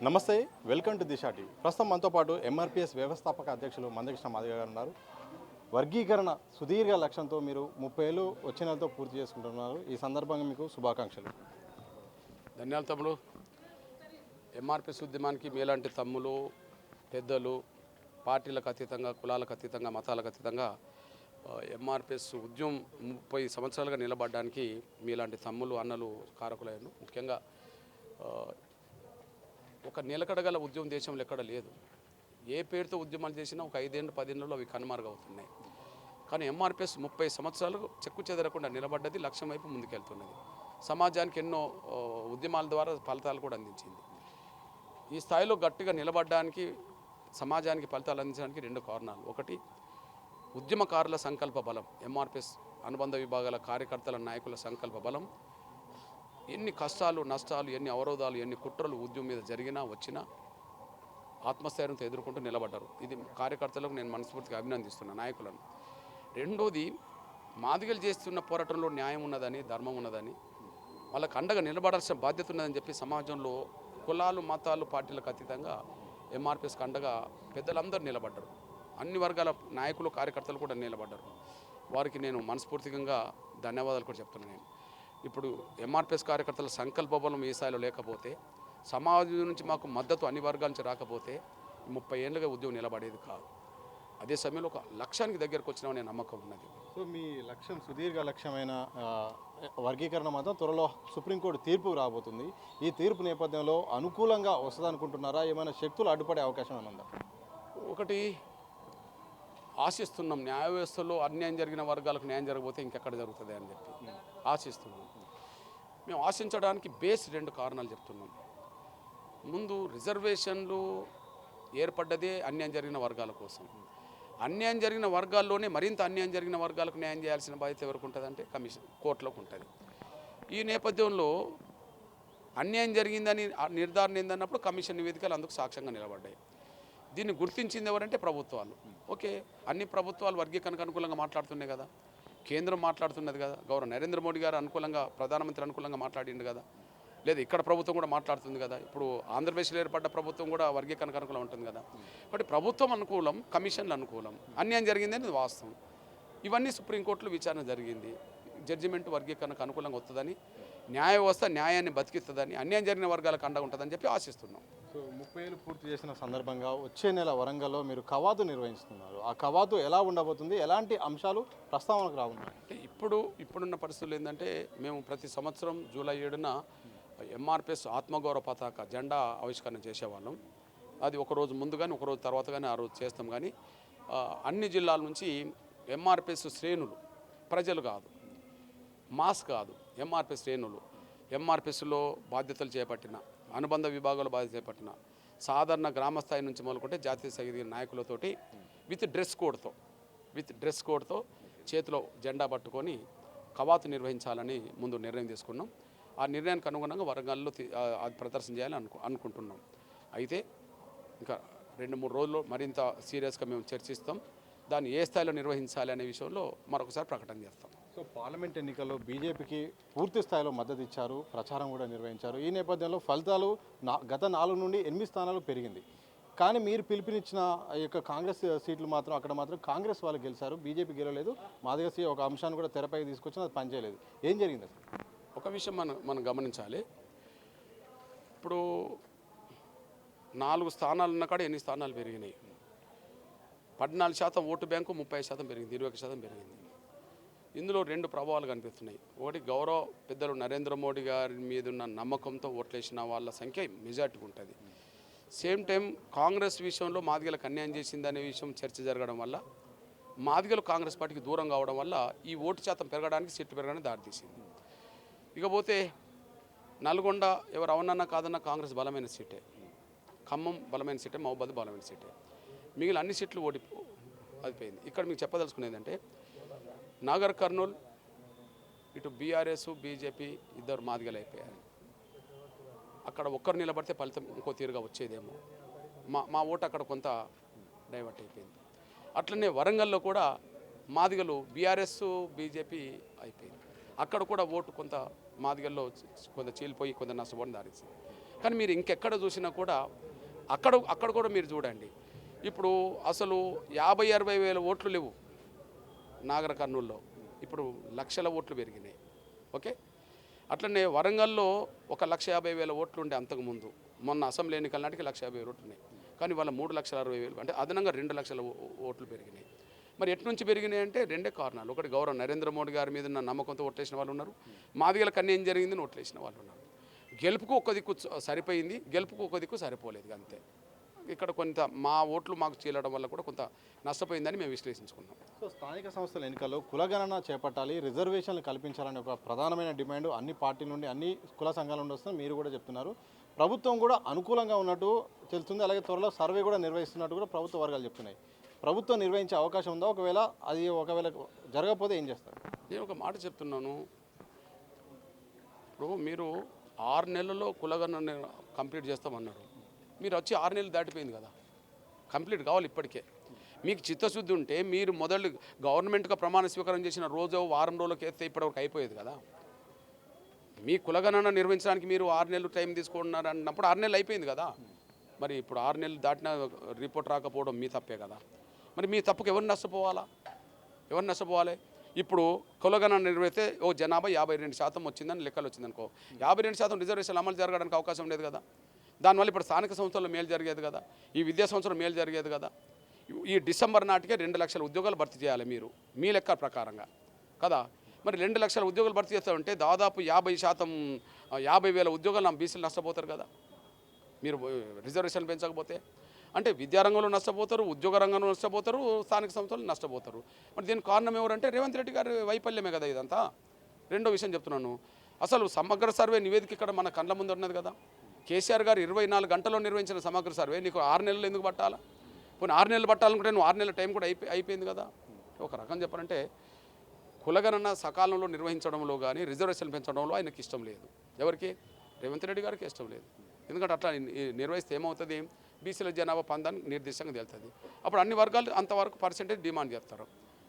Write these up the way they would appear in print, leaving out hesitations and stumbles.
నమస్తే, welcome to Disha TV. ప్రస్తుతం మనతో పాటు ఎంఆర్పిఎస్ వ్యవస్థాపక అధ్యక్షులు మందకృష్ణ మాదిగ గారు ఉన్నారు. వర్గీకరణ సుదీర్ఘ లక్ష్యంతో మీరు 30 ఏళ్ళు వచ్చే నెలతో పూర్తి చేసుకుంటున్నారు. ఈ సందర్భంగా మీకు శుభాకాంక్షలు. ధన్యాలు తమ్ముడు. ఎంఆర్పిఎస్ ఉద్యమానికి మీలాంటి తమ్ములు, పెద్దలు, పార్టీలకు అతీతంగా, కులాలకు అతీతంగా, మతాలకు అతీతంగా ఎంఆర్పిఎస్ ఉద్యమం 30 సంవత్సరాలుగా నిలబడడానికి మీలాంటి తమ్ములు, అన్నలు కారకులయ్యారు. ముఖ్యంగా ఒక నిలకడగల ఉద్యమం దేశంలో ఎక్కడ లేదు. ఏ పేరుతో ఉద్యమాలు చేసినా ఒక 5 ఏళ్ళు 10 ఏళ్ళలో అవి కనుమరుగవుతున్నాయి. కానీ ఎంఆర్పిఎస్ 30 సంవత్సరాలు చెక్కు చెదరకుండా నిలబడ్డది, లక్ష్యం వైపు ముందుకెళ్తున్నది. సమాజానికి ఎన్నో ఉద్యమాల ద్వారా ఫలితాలు కూడా అందించింది. ఈ స్థాయిలో గట్టిగా నిలబడడానికి, సమాజానికి ఫలితాలు అందించడానికి 2 కారణాలు. ఒకటి, ఉద్యమకారుల సంకల్ప బలం, ఎంఆర్పిఎస్ అనుబంధ విభాగాల కార్యకర్తల, నాయకుల సంకల్ప బలం. ఎన్ని కష్టాలు, నష్టాలు, ఎన్ని అవరోధాలు, ఎన్ని కుట్రలు ఉద్యమం మీద జరిగినా వచ్చినా ఆత్మస్థైర్యంతో ఎదుర్కొంటూ నిలబడ్డారు. ఇది కార్యకర్తలకు నేను మనస్ఫూర్తిగా అభినందిస్తున్నాను, నాయకులను. రెండోది, మాదిగలు చేస్తున్న పోరాటంలో న్యాయం ఉన్నదని, ధర్మం ఉన్నదని, వాళ్ళకు అండగా నిలబడాల్సిన బాధ్యత ఉన్నదని చెప్పి సమాజంలో కులాలు, మతాలు, పార్టీలకు అతీతంగా ఎంఆర్పిఎస్కి అండగా పెద్దలందరూ నిలబడ్డారు. అన్ని వర్గాల నాయకులు, కార్యకర్తలు కూడా నిలబడ్డారు. వారికి నేను మనస్ఫూర్తికంగా ధన్యవాదాలు కూడా చెప్తున్నాను. నేను ఇప్పుడు ఎంఆర్పిఎస్ కార్యకర్తల సంకల్ప బలం ఈ స్థాయిలో లేకపోతే, సమాజం నుంచి మాకు మద్దతు అన్ని వర్గాల నుంచి రాకపోతే 30 ఏళ్ళుగా ఉద్యమం నిలబడేది కాదు. అదే సమయంలో ఒక లక్ష్యానికి దగ్గరకు వచ్చినామనే నమ్మకం ఉన్నది. సో మీ లక్ష్యం, సుదీర్ఘ లక్ష్యమైన వర్గీకరణ మాత్రం త్వరలో సుప్రీంకోర్టు తీర్పు రాబోతుంది. ఈ తీర్పు నేపథ్యంలో అనుకూలంగా వస్తుంది అనుకుంటున్నారా? ఏమైనా శక్తులు అడ్డుపడే అవకాశం ఏమైనా ఉందా? ఒకటి ఆశిస్తున్నాం, న్యాయ వ్యవస్థలో అన్యాయం జరిగిన వర్గాలకు న్యాయం జరగబోతే ఇంకెక్కడ జరుగుతుంది అని చెప్పి ఆశిస్తున్నాం. మేము ఆశించడానికి బేస్ 2 కారణాలు చెప్తున్నాం. ముందు, రిజర్వేషన్లు ఏర్పడ్డదే అన్యాయం జరిగిన వర్గాల కోసం. అన్యాయం జరిగిన వర్గాల్లోనే మరింత అన్యాయం జరిగిన వర్గాలకు న్యాయం చేయాల్సిన బాధ్యత ఎవరికి ఉంటుందంటే కమిషన్, కోర్టులకు ఉంటుంది. ఈ నేపథ్యంలో అన్యాయం జరిగిందని నిర్ధారణ ఏందన్నప్పుడు కమిషన్ నివేదికలు అందుకు సాక్ష్యంగా నిలబడ్డాయి. దీన్ని గుర్తించింది ఎవరంటే ప్రభుత్వాలు. ఓకే, అన్ని ప్రభుత్వాలు వర్గీకరణకు అనుకూలంగా మాట్లాడుతున్నాయి కదా, కేంద్రం మాట్లాడుతున్నది కదా, గౌరవ నరేంద్ర మోడీ గారు అనుకూలంగా, ప్రధానమంత్రి అనుకూలంగా మాట్లాడిండు కదా, లేదా ఇక్కడ ప్రభుత్వం కూడా మాట్లాడుతుంది కదా, ఇప్పుడు ఆంధ్రప్రదేశ్లో ఏర్పడ్డ ప్రభుత్వం కూడా వర్గీకరణకు అనుకూలం ఉంటుంది కదా. కాబట్టి ప్రభుత్వం అనుకూలం, కమిషన్లు అనుకూలం, అన్యాయం జరిగిందని వాస్తవం. ఇవన్నీ సుప్రీంకోర్టులో విచారణ జరిగింది. జడ్జిమెంట్ వర్గీకరణకు అనుకూలంగా వస్తుందని, న్యాయ వ్యవస్థ న్యాయాన్ని బతికిస్తుందని, అన్యాయం జరిగిన వర్గాలకు అండగా ఉంటుందని చెప్పి ఆశిస్తున్నాం. సో 30 ఏళ్ళు పూర్తి చేసిన సందర్భంగా వచ్చే నెల వరంగల్లో మీరు కవాతు నిర్వహిస్తున్నారు. ఆ కవాతు ఎలా ఉండబోతుంది? ఎలాంటి అంశాలు ప్రస్తావనకు రావున్నాయి? ఇప్పుడున్న పరిస్థితులు ఏంటంటే, మేము ప్రతి సంవత్సరం జూలై 7న ఎంఆర్పిఎస్ ఆత్మగౌరవ పతాక జెండా ఆవిష్కరణ చేసేవాళ్ళం. అది ఒకరోజు ముందు కానీ ఒకరోజు తర్వాత కానీ ఆ రోజు చేస్తాం. కానీ అన్ని జిల్లాల నుంచి ఎంఆర్పిఎస్ శ్రేణులు, ప్రజలు కాదు, మాస్ కాదు, ఎంఆర్పిఎస్ శ్రేణులు, ఎంఆర్పిఎస్లో బాధ్యతలు చేపట్టిన, అనుబంధ విభాగాల బాధ్యత చేపట్టిన, సాధారణ గ్రామస్థాయి నుంచి మొదలుకుంటే జాతీయ స్థాయి నాయకులతోటి విత్ డ్రెస్ కోడ్తో చేతిలో జెండా పట్టుకొని కవాతు నిర్వహించాలని ముందు నిర్ణయం తీసుకున్నాం. ఆ నిర్ణయానికి అనుగుణంగా వరంగల్లో అది ప్రదర్శన చేయాలని అనుకుంటున్నాం. అయితే ఇంకా 2-3 రోజుల్లో మరింత సీరియస్గా మేము చర్చిస్తాం. దాన్ని ఏ స్థాయిలో నిర్వహించాలి అనే విషయంలో మరొకసారి ప్రకటన చేస్తాం. సో పార్లమెంట్ ఎన్నికల్లో బీజేపీకి పూర్తి స్థాయిలో మద్దతు ఇచ్చారు, ప్రచారం కూడా నిర్వహించారు. ఈ నేపథ్యంలో ఫలితాలు గత 4 నుండి 8 స్థానాలు పెరిగింది. కానీ మీరు పిలుపునిచ్చిన ఈ యొక్క కాంగ్రెస్ సీట్లు మాత్రం అక్కడ మాత్రం కాంగ్రెస్ వాళ్ళు గెలిచారు, బీజేపీ గెలవలేదు. మాదిగ ఒక అంశాన్ని కూడా తెరపైకి తీసుకొచ్చి అది పనిచేయలేదు. ఏం జరిగింది అసలు? ఒక విషయం మనం గమనించాలి. ఇప్పుడు 4 స్థానాలు ఉన్న కాడ 8 స్థానాలు పెరిగినాయి. 14% ఓటు బ్యాంకు, 30% పెరిగింది, 21% పెరిగింది. ఇందులో 2 ప్రభావాలు కనిపిస్తున్నాయి. ఒకటి, గౌరవ పెద్దలు నరేంద్ర మోడీ గారి మీద ఉన్న నమ్మకంతో ఓట్లేసిన వాళ్ళ సంఖ్య మెజార్టీ ఉంటుంది. సేమ్ టైం కాంగ్రెస్ విషయంలో మాదిగలకు అన్యాయం చేసిందనే విషయం చర్చ జరగడం వల్ల, మాదిగలు కాంగ్రెస్ పార్టీకి దూరం కావడం వల్ల ఈ ఓటు శాతం పెరగడానికి, సీట్లు పెరగడానికి దారితీసింది. ఇకపోతే నల్గొండ ఎవరు అవునన్నా కాదన్నా కాంగ్రెస్ బలమైన సీటే, ఖమ్మం బలమైన సీటే, మహబూబాద్ బలమైన సీటే, మిగిలిన అన్ని సీట్లు అయిపోయింది. ఇక్కడ మీకు చెప్పదలుచుకునేది అంటే, నాగర్ కర్నూల్ ఇటు బీఆర్ఎస్ బీజేపీ ఇద్దరు మాదిగలు అయిపోయారు. అక్కడ ఒక్కరు నిలబడితే ఫలితం ఇంకో తీరుగా వచ్చేదేమో, మా ఓటు అక్కడ కొంత డైవర్ట్ అయిపోయింది. అట్లనే వరంగల్లో కూడా మాదిగలు బీఆర్ఎస్ బీజేపీ అయిపోయింది. అక్కడ కూడా ఓటు కొంత మాదిగల్లో కొంత చీలిపోయి కొంత నష్టపోవడం దారిస్తుంది. కానీ మీరు ఇంకెక్కడ చూసినా కూడా అక్కడ కూడా మీరు చూడండి, ఇప్పుడు అసలు 50-60 వేల ఓట్లు లేవు నాగర్ కర్నూల్లో, ఇప్పుడు లక్షల ఓట్లు పెరిగినాయి. ఓకే, అట్లనే వరంగల్లో 1,50,000 ఓట్లు ఉండే అంతకుముందు, మొన్న అసెంబ్లీ ఎన్నికల నాటికి 1,50,000 ఓట్లు ఉన్నాయి. కానీ వాళ్ళ 3,60,000 అంటే అదనంగా 2 లక్షల ఓట్లు పెరిగినాయి. మరి ఎటు నుంచి పెరిగినాయి అంటే రెండే కారణాలు. ఒకటి, గౌరవ నరేంద్ర మోడీ గారి మీద ఉన్న నమ్మకంతో ఓట్లేసిన వాళ్ళు ఉన్నారు. మాదిగలకు అన్నీ ఏం జరిగిందని ఓట్లేసిన వాళ్ళు ఉన్నారు. గెలుపుకు ఒక దిక్కు సరిపోయింది, గెలుపుకు ఒక దిక్కు సరిపోలేదు, అంతే. ఇక్కడ కొంత మా ఓట్లు మాకు చీలడం వల్ల కూడా కొంత నష్టపోయిందని మేము విశ్లేషించుకున్నాం. సో స్థానిక సంస్థల ఎన్నికల్లో కులగణన చేపట్టాలి, రిజర్వేషన్లు కల్పించాలని ఒక ప్రధానమైన డిమాండ్ అన్ని పార్టీల నుండి, అన్ని కుల సంఘాల నుండి వస్తుంది. మీరు కూడా చెప్తున్నారు. ప్రభుత్వం కూడా అనుకూలంగా ఉన్నట్టు తెలుస్తుంది. అలాగే త్వరలో సర్వే కూడా నిర్వహిస్తున్నట్టు కూడా ప్రభుత్వ వర్గాలు చెప్తున్నాయి. ప్రభుత్వం నిర్వహించే అవకాశం ఉందా? ఒకవేళ జరగకపోతే ఏం చేస్తారు? నేను ఒక మాట చెప్తున్నాను. ఇప్పుడు మీరు 6 నెలల్లో కులగణన కంప్లీట్ చేస్తామన్నారు. మీరు వచ్చి 6 నెలలు దాటిపోయింది కదా, కంప్లీట్ కావాలి ఇప్పటికే. మీకు చిత్తశుద్ధి ఉంటే మీరు మొదలు గవర్నమెంట్గా ప్రమాణ స్వీకారం చేసిన రోజు వారం రోజులకి ఎత్తే ఇప్పటివరకు అయిపోయేది కదా. మీ కులగణన నిర్వహించడానికి మీరు 6 నెలలు టైం తీసుకున్నారు అన్నప్పుడు 6 నెలలు అయిపోయింది కదా. మరి ఇప్పుడు 6 నెలలు దాటిన రిపోర్ట్ రాకపోవడం మీ తప్పే కదా. మరి మీ తప్పుకు ఎవరు నష్టపోవాలి? ఇప్పుడు కులగణన నిర్వహిస్తే జనాభా 52% వచ్చిందని లెక్కలు వచ్చిందనుకో, 52% రిజర్వేషన్లు అమలు జరగడానికి అవకాశం లేదు కదా. దానివల్ల ఇప్పుడు స్థానిక సంస్థల్లో మేలు జరిగేది కదా, ఈ విద్యా సంవత్సరం మేలు జరిగేది కదా. ఈ డిసెంబర్ నాటికే 2 లక్షల ఉద్యోగాలు భర్తీ చేయాలి మీరు, మీ లెక్క ప్రకారంగా కదా. మరి 2 లక్షల ఉద్యోగాలు భర్తీ చేస్తామంటే దాదాపు 50,000 ఉద్యోగాలు బీసీలు నష్టపోతారు కదా మీరు రిజర్వేషన్లు పెంచకపోతే. అంటే విద్యారంగంలో నష్టపోతారు, ఉద్యోగ రంగంలో నష్టపోతారు, స్థానిక సంస్థలు నష్టపోతారు. మరి దీనికి కారణం ఎవరంటే రేవంత్ రెడ్డి గారి వైఫల్యమే కదా ఇదంతా. రెండో విషయం చెప్తున్నాను, అసలు సమగ్ర సర్వే నివేదిక ఇక్కడ మన కళ్ళ ముందు ఉన్నది కదా. కేసీఆర్ గారు 24 గంటల్లో నిర్వహించిన సమగ్ర సర్వే నీకు 6 నెలలు ఎందుకు పట్టాలా? పోనీ 6 నెలలు పట్టాలనుకుంటే నువ్వు 6 నెలల టైం కూడా అయిపోయింది కదా. ఒక రకం చెప్పాలంటే కులగణన సకాలంలో నిర్వహించడంలో కానీ రిజర్వేషన్ పెంచడంలో ఆయనకి ఇష్టం లేదు. ఎవరికి? రేవంత్ రెడ్డి గారికి ఇష్టం లేదు. ఎందుకంటే అట్లా నిర్వహిస్తే ఏమవుతుంది, బీసీల జనాభా పందాన్ని నిర్దిష్టంగా తెలుస్తుంది. అప్పుడు అన్ని వర్గాలు అంతవరకు పర్సెంటేజ్ డిమాండ్ చేస్తారు.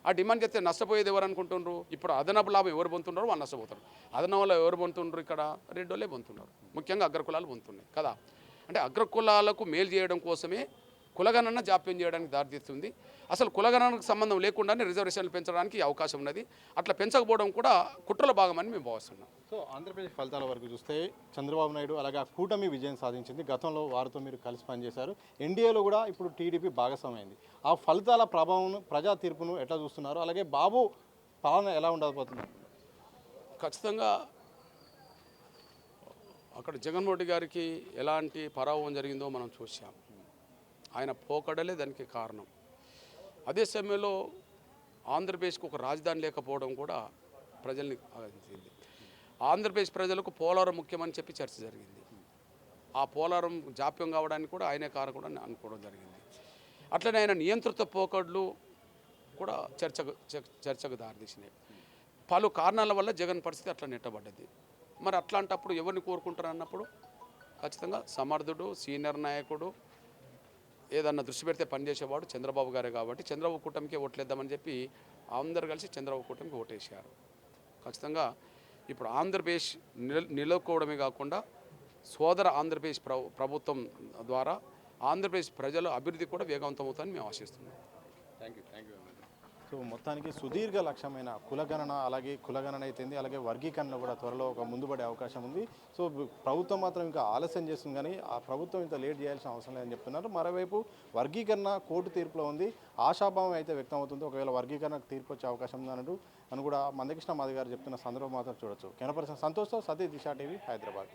ఆ డిమాండ్ చేస్తే నష్టపోయేది ఎవరు అనుకుంటున్నారు? ఇప్పుడు అదనపు లాభం ఎవరు పొందుతున్నారో వాళ్ళు నష్టపోతారు. అదనంలో ఎవరు పొందుతున్నారు? ఇక్కడ రెడ్డోళ్ళే పొందుతున్నారు, ముఖ్యంగా అగ్రకులాలు పొందుతున్నాయి కదా. అంటే అగ్రకులాలకు మేలు చేయడం కోసమే కులగణన జాప్యం చేయడానికి దారితీస్తుంది. అసలు కులగణనకు సంబంధం లేకుండానే రిజర్వేషన్లు పెంచడానికి అవకాశం ఉన్నది. అట్లా పెంచకపోవడం కూడా కుట్రల భాగమని మేము భావిస్తున్నాం. సో ఆంధ్రప్రదేశ్ ఫలితాల వరకు చూస్తే చంద్రబాబు నాయుడు అలాగే కూటమి విజయం సాధించింది. గతంలో వారితో మీరు కలిసి పనిచేశారు. ఎన్డీఏలో కూడా ఇప్పుడు టీడీపీ భాగస్వామైంది. ఆ ఫలితాల ప్రభావం, ప్రజా తీర్పును ఎట్లా చూస్తున్నారు? అలాగే బాబు పాలన ఎలా ఉండబోతుంది? ఖచ్చితంగా అక్కడ జగన్మోహన్ రెడ్డి గారికి ఎలాంటి పరాభవం జరిగిందో మనం చూసాం. ఆయన పోకడలే దానికి కారణం. అదే సమయంలో ఆంధ్రప్రదేశ్కు ఒక రాజధాని లేకపోవడం కూడా ప్రజల్ని ఆలోచించింది. ఆంధ్రప్రదేశ్ ప్రజలకు పోలవరం ముఖ్యమని చెప్పి చర్చ జరిగింది. ఆ పోలవరం జాప్యం కావడానికి కూడా ఆయనే కారణం కూడా అనుకోవడం జరిగింది. అట్లనే ఆయన నియంత్రిత పోకడ్లు కూడా చర్చకు దారితీసినాయి. పలు కారణాల వల్ల జగన్ పరిస్థితి అట్లా నెట్టబడ్డది. మరి అట్లాంటప్పుడు ఎవరిని కోరుకుంటారు అన్నప్పుడు ఖచ్చితంగా సమర్థుడు, సీనియర్ నాయకుడు, ఏదన్నా దృష్టి పెడితే పనిచేసేవాడు చంద్రబాబు గారే. కాబట్టి చంద్రబాబు కూటమికి ఓట్లేద్దామని చెప్పి అందరు కలిసి చంద్రబాబు కూటమికి ఓటేశారు. ఖచ్చితంగా ఇప్పుడు ఆంధ్రప్రదేశ్ నిలవకోవడమే కాకుండా సోదర ఆంధ్రప్రదేశ్ ప్రభుత్వం ద్వారా ఆంధ్రప్రదేశ్ ప్రజల అభివృద్ధి కూడా వేగవంతం అవుతుందని మేము ఆశిస్తున్నాం. Thank you. సో మొత్తానికి సుదీర్ఘ లక్ష్యమైన కులగణన, అలాగే కులగణన అయితేంది, అలాగే వర్గీకరణ కూడా త్వరలో ఒక ముందుపడే అవకాశం ఉంది. సో ప్రభుత్వం మాత్రం ఇంకా ఆలస్యం చేస్తుంది, కానీ ఆ ప్రభుత్వం ఇంత లేట్ చేయాల్సిన అవసరం లేదని చెప్తున్నారు. మరోవైపు వర్గీకరణ కోర్టు తీర్పులో ఉంది. ఆశాభావం అయితే వ్యక్తం అవుతుంది. ఒకవేళ వర్గీకరణకు తీర్పు వచ్చే అవకాశం ఉందన్నట్టు అని కూడా మందకృష్ణ మాది గారు చెప్తున్న సందర్భం మాత్రం చూడొచ్చు. కెనపర్సన్ సంతోష్తో సతీష్, దిశా టీవీ, హైదరాబాద్.